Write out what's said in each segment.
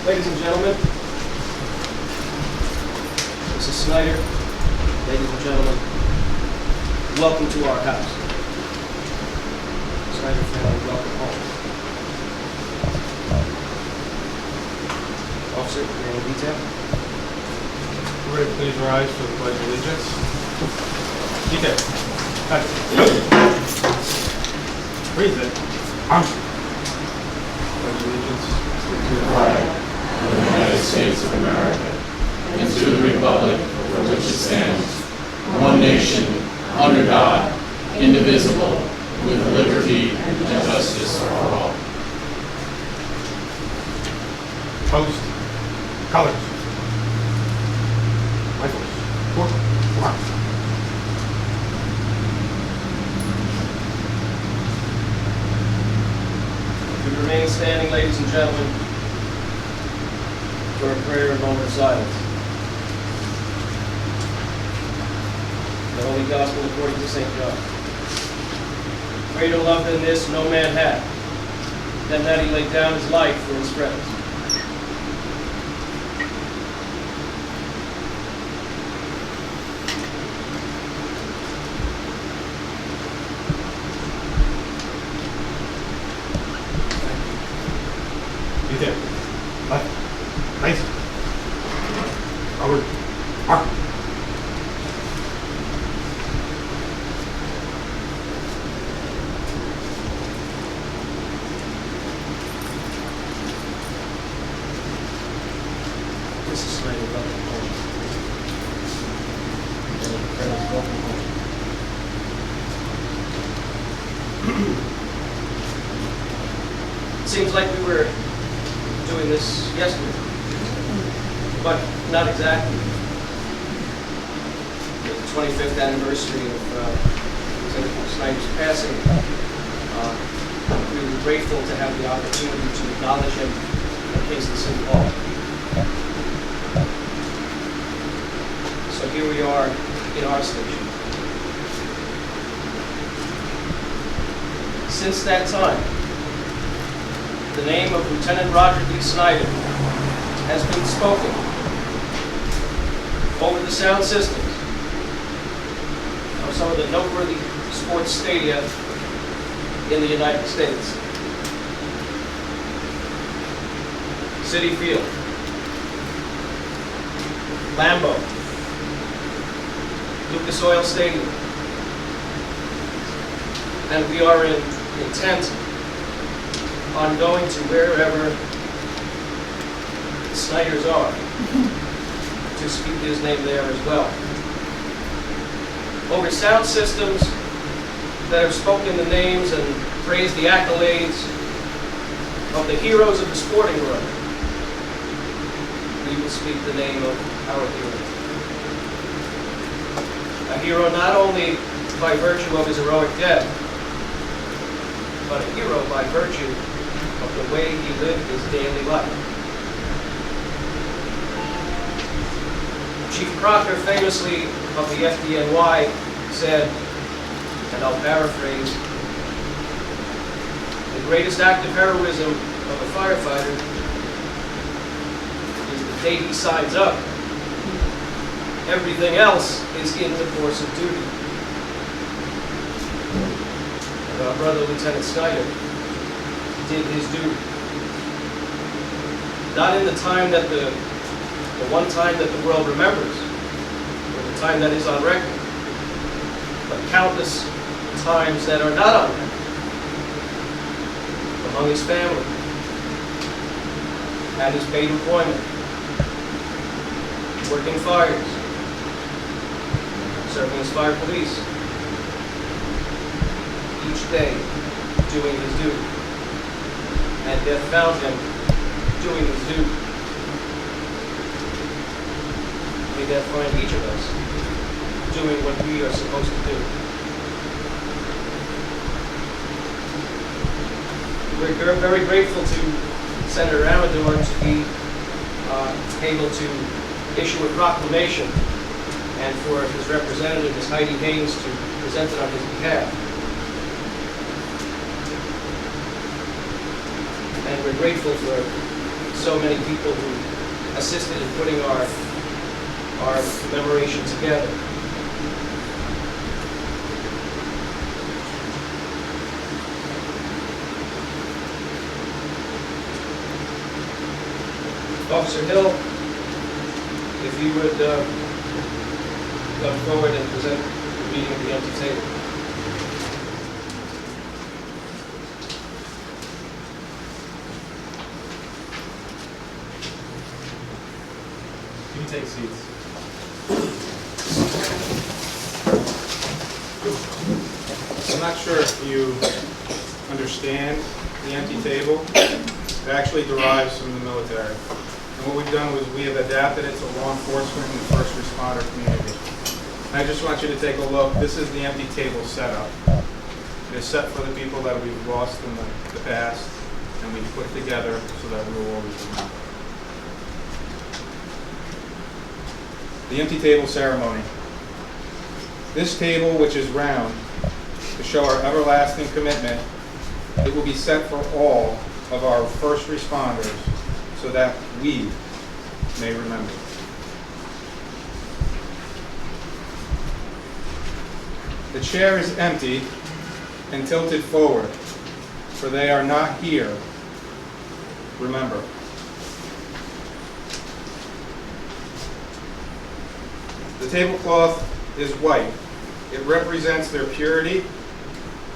Ladies and gentlemen, this is Snyder. Ladies and gentlemen, welcome to our house. Snyder family, welcome home. Officer, you're in detail. Ready, please rise for the Pledge of Allegiance. Detail. Breathe it. Pledge allegiance to the flag of the United States of America and to the republic for which it stands, one nation, under God, indivisible, with liberty and justice for all. Post. Colors. Rifles. Arms. We remain standing, ladies and gentlemen, for a prayer and moment of silence. The Holy Gospel according to St. John. Greater love than this no man had, than that he laid down his life for his friends. Be there. Left. Nice. Forward. Mark. This is Snyder, welcome home. Friends, welcome home. It seems like we were doing this yesterday, but not exactly. With the 25th anniversary of Lieutenant Snyder's passing, we were grateful to have the opportunity to acknowledge him at Kingston City Hall. So here we are in our station. Since that time, the name of Lieutenant Roger D. Snyder has been spoken over the sound systems of some of the noteworthy sports stadia in the United States. Citi Field, Lambeau, Lucas Oil Stadium, and we are intent on going to wherever the Snyders are to speak his name there as well. Over sound systems that have spoken the names and praised the accolades of the heroes of the sporting world, we will speak the name of our hero. A hero not only by virtue of his heroic death, but a hero by virtue of the way he lived his daily life. Chief Proctor, famously of the FDNY, said, and I'll paraphrase, the greatest act of heroism of a firefighter is the day he signs up. Everything else is in the course of duty. And our brother, Lieutenant Snyder, did his duty. Not in the time that the one time that the world remembers, or the time that is on record, but countless times that are not on record, among his family, at his paid employment, working fires, serving as fire police, each day doing his duty. And death found him doing his duty. May death find each of us doing what we are supposed to do. We're very grateful to Senator Amedore to be able to issue a proclamation, and for his representative, Ms. Heidi Haynes, to present it on his behalf. And we're grateful for so many people who assisted in putting our commemoration together. Officer Hill, if you would come forward and present the reading of the empty table. You can take seats. I'm not sure if you understand the empty table. It actually derives from the military. And what we've done was we have adapted it to law enforcement and the first responder community. And I just want you to take a look. This is the empty table setup. It is set for the people that we've lost in the past, and we put it together so that we will always remember. The empty table ceremony. This table, which is round, to show our everlasting commitment, it will be set for all of our first responders so that we may remember. The chair is empty and tilted forward, for they are not here. Remember. The tablecloth is white. It represents their purity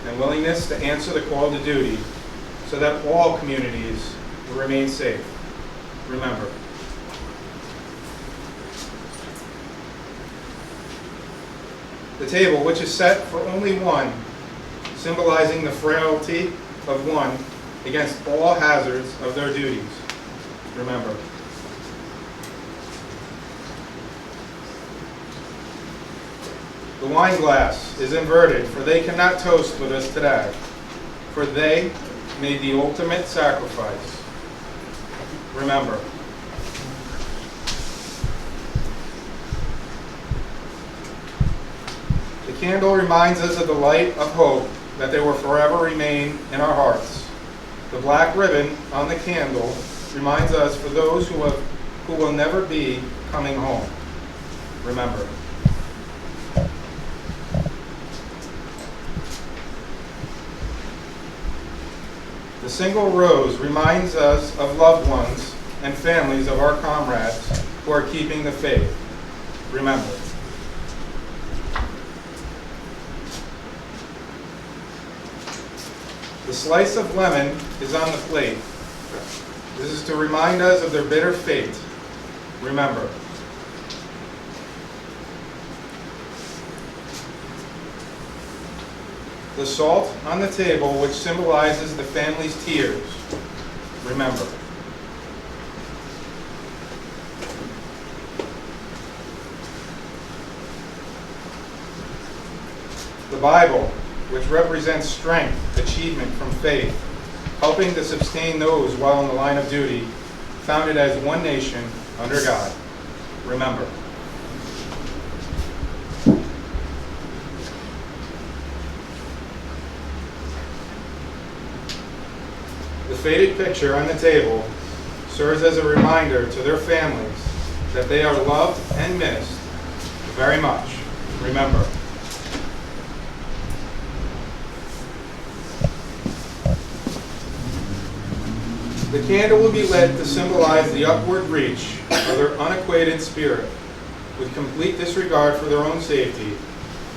and willingness to answer the call to duty so that all communities will remain safe. Remember. The table, which is set for only one, symbolizing the frailty of one against all hazards of their duties. Remember. The wine glass is inverted, for they cannot toast with us today, for they made the ultimate sacrifice. Remember. The candle reminds us of the light of hope that they will forever remain in our hearts. The black ribbon on the candle reminds us for those who will never be coming home. Remember. The single rose reminds us of loved ones and families of our comrades who are keeping the faith. Remember. The slice of lemon is on the plate. This is to remind us of their bitter fate. Remember. The salt on the table, which symbolizes the family's tears. Remember. The Bible, which represents strength, achievement from faith, helping to sustain those while in the line of duty, founded as one nation under God. Remember. faded picture on the table serves as a reminder to their families that they are loved and missed very much. Remember. The candle will be lit to symbolize the upward reach of their unacquainted spirit. With complete disregard for their own safety,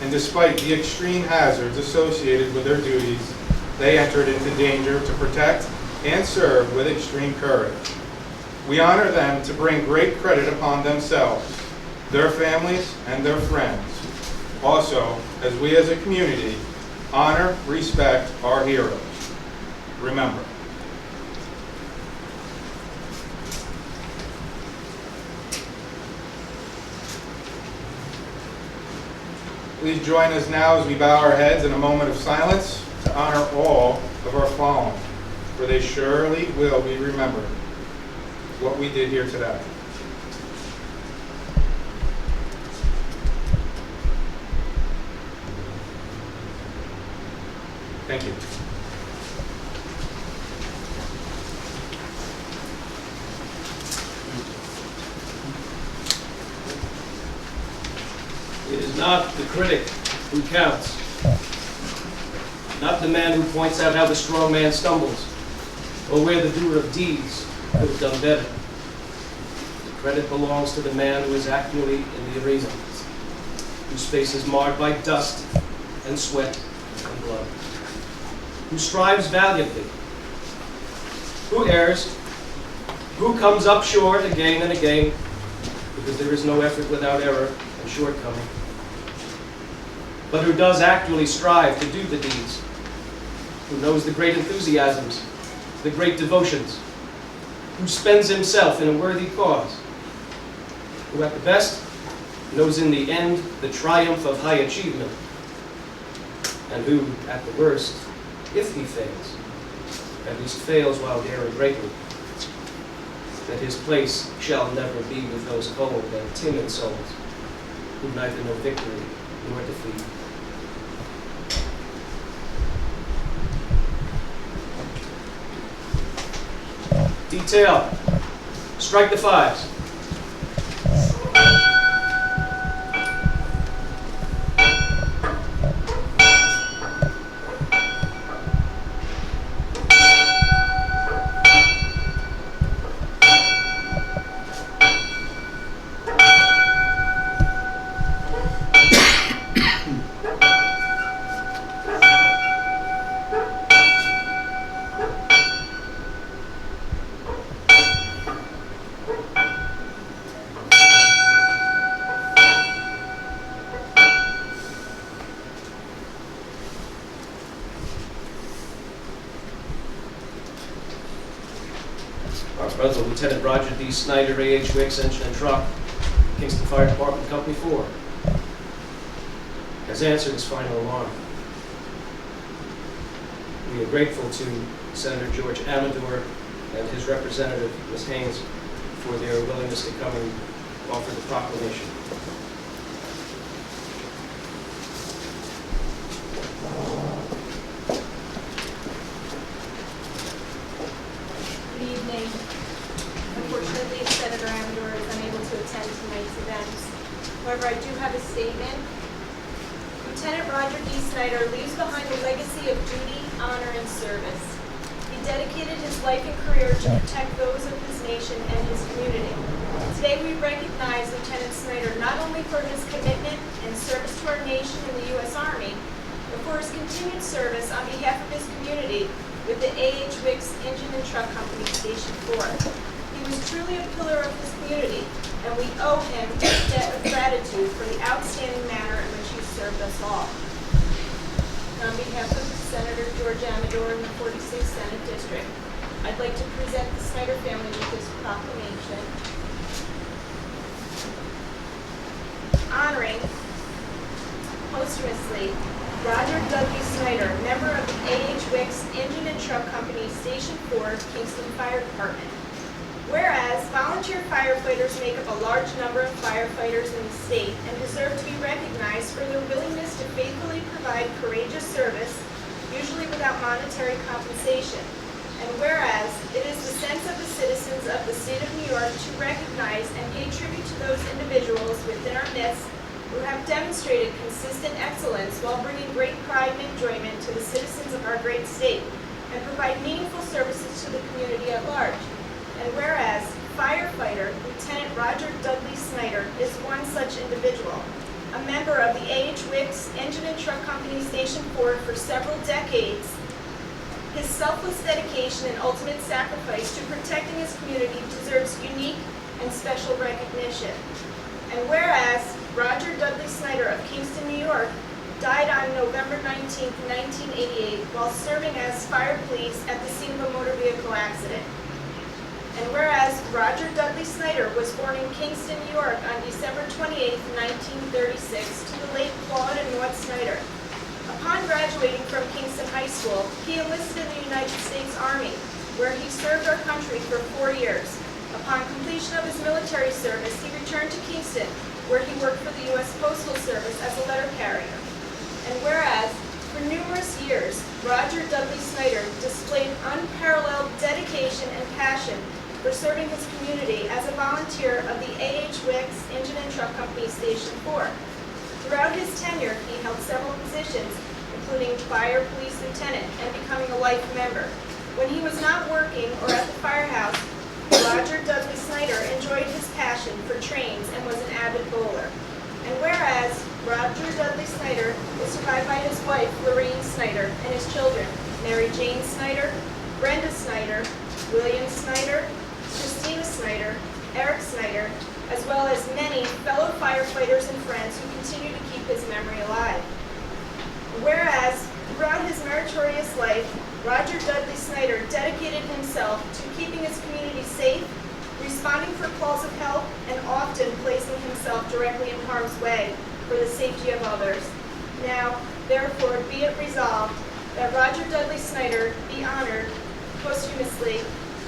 and despite the extreme hazards associated with their duties, they entered into danger to protect and serve with extreme courage. We honor them to bring great credit upon themselves, their families, and their friends. Also, as we as a community honor, respect our heroes. Remember. Please join us now as we bow our heads in a moment of silence to honor all of our fallen, for they surely will be remembered. What we did here today. Thank you. It is not the critic who counts, not the man who points out how the strong man stumbles, or where the doer of deeds could have done better. The credit belongs to the man who is actually in the arena, whose face is marred by dust and sweat and blood, who strives valiantly, who errs, who comes up short again and again, because there is no effort without error and shortcoming, but who does actually strive to do the deeds, who knows the great enthusiasms, the great devotions, who spends himself in a worthy cause, who at the best knows in the end the triumph of high achievement, and who, at the worst, if he fails, at least fails while daring greatly, that his place shall never be with those cold and timid souls who neither know victory nor defeat. Detail. Strike the fives. Our brother, Lieutenant Roger D. Snyder, WIcks, Engine and Truck, Kingston Fire Department, Company 4, has answered his final alarm. We are grateful to Senator George Amedore and his representative, Ms. Haynes, for their willingness to come and offer the proclamation. Good evening. Unfortunately, Senator Amedore is unable to attend tonight's event. However, I do have a statement. Lieutenant Roger D. Snyder leaves behind a legacy of duty, honor, and service. He dedicated his life and career to protect those of his nation and his community. Today, we recognize Lieutenant Snyder not only for his commitment and service to our nation in the U.S. Army, but for his continued service on behalf of his community with the WIcks Engine and Truck Company Station 4. He was truly a pillar of his community, and we owe him a debt of gratitude for the outstanding manner in which he served us all. On behalf of Senator George Amedore in the 46th Senate District, I'd like to present the Snyder family with this proclamation honoring posthumously Roger W. Snyder, member of the WIcks Engine and Truck Company, Station 4, Kingston Fire Department. Whereas volunteer firefighters make up a large number of firefighters in the state and deserve to be recognized for their willingness to faithfully provide courageous service, usually without monetary compensation. And whereas it is the sense of the citizens of the state of New York to recognize and pay tribute to those individuals within our midst who have demonstrated consistent excellence while bringing great pride and enjoyment to the citizens of our great state and provide meaningful services to the community at large. And whereas firefighter Lieutenant Roger Dudley Snyder is one such individual, a member of the WIcks Engine and Truck Company Station 4 for several decades. His selfless dedication and ultimate sacrifice to protecting his community deserves unique and special recognition. And whereas Roger Dudley Snyder of Kingston, New York, died on November 19, 1988, while serving as fire police at the scene of a motor vehicle accident. And whereas Roger Dudley Snyder was born in Kingston, New York on December 28, 1936, to the late Claude and Maud Snyder. Upon graduating from Kingston High School, he enlisted in the United States Army, where he served our country for 4 years. Upon completion of his military service, he returned to Kingston, where he worked for the U.S. Postal Service as a letter carrier. And whereas, for numerous years, Roger Dudley Snyder displayed unparalleled dedication and passion for serving his community as a volunteer of the WIcks Engine and Truck Company Station 4. Throughout his tenure, he held several positions, including fire police lieutenant and becoming a life member. When he was not working or at the firehouse, Roger Dudley Snyder enjoyed his passion for trains and was an avid bowler. And whereas Roger Dudley Snyder is survived by his wife, Lorraine Snyder, and his children, Mary Jane Snyder, Brenda Snyder, William Snyder, Christina Snyder, Eric Snyder, as well as many fellow firefighters and friends who continue to keep his memory alive. Whereas, throughout his meritorious life, Roger Dudley Snyder dedicated himself to keeping his community safe, responding for calls of help, and often placing himself directly in harm's way for the safety of others. Now, therefore, be it resolved that Roger Dudley Snyder be honored posthumously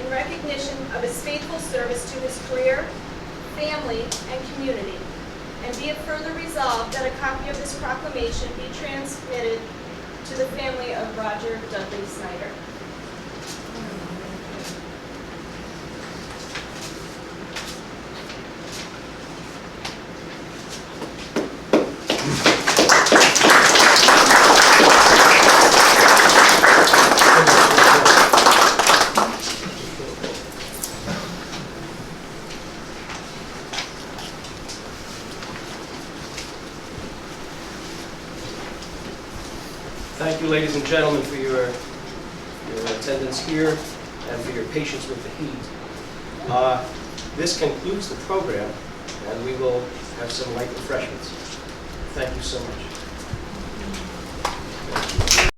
in recognition of his faithful service to his career, family, and community. And be it further resolved that a copy of this proclamation be transmitted to the family of Roger Dudley Snyder. Thank you, ladies and gentlemen, for your attendance here and for your patience with the heat. This concludes the program, and we will have some light refreshments. Thank you so much.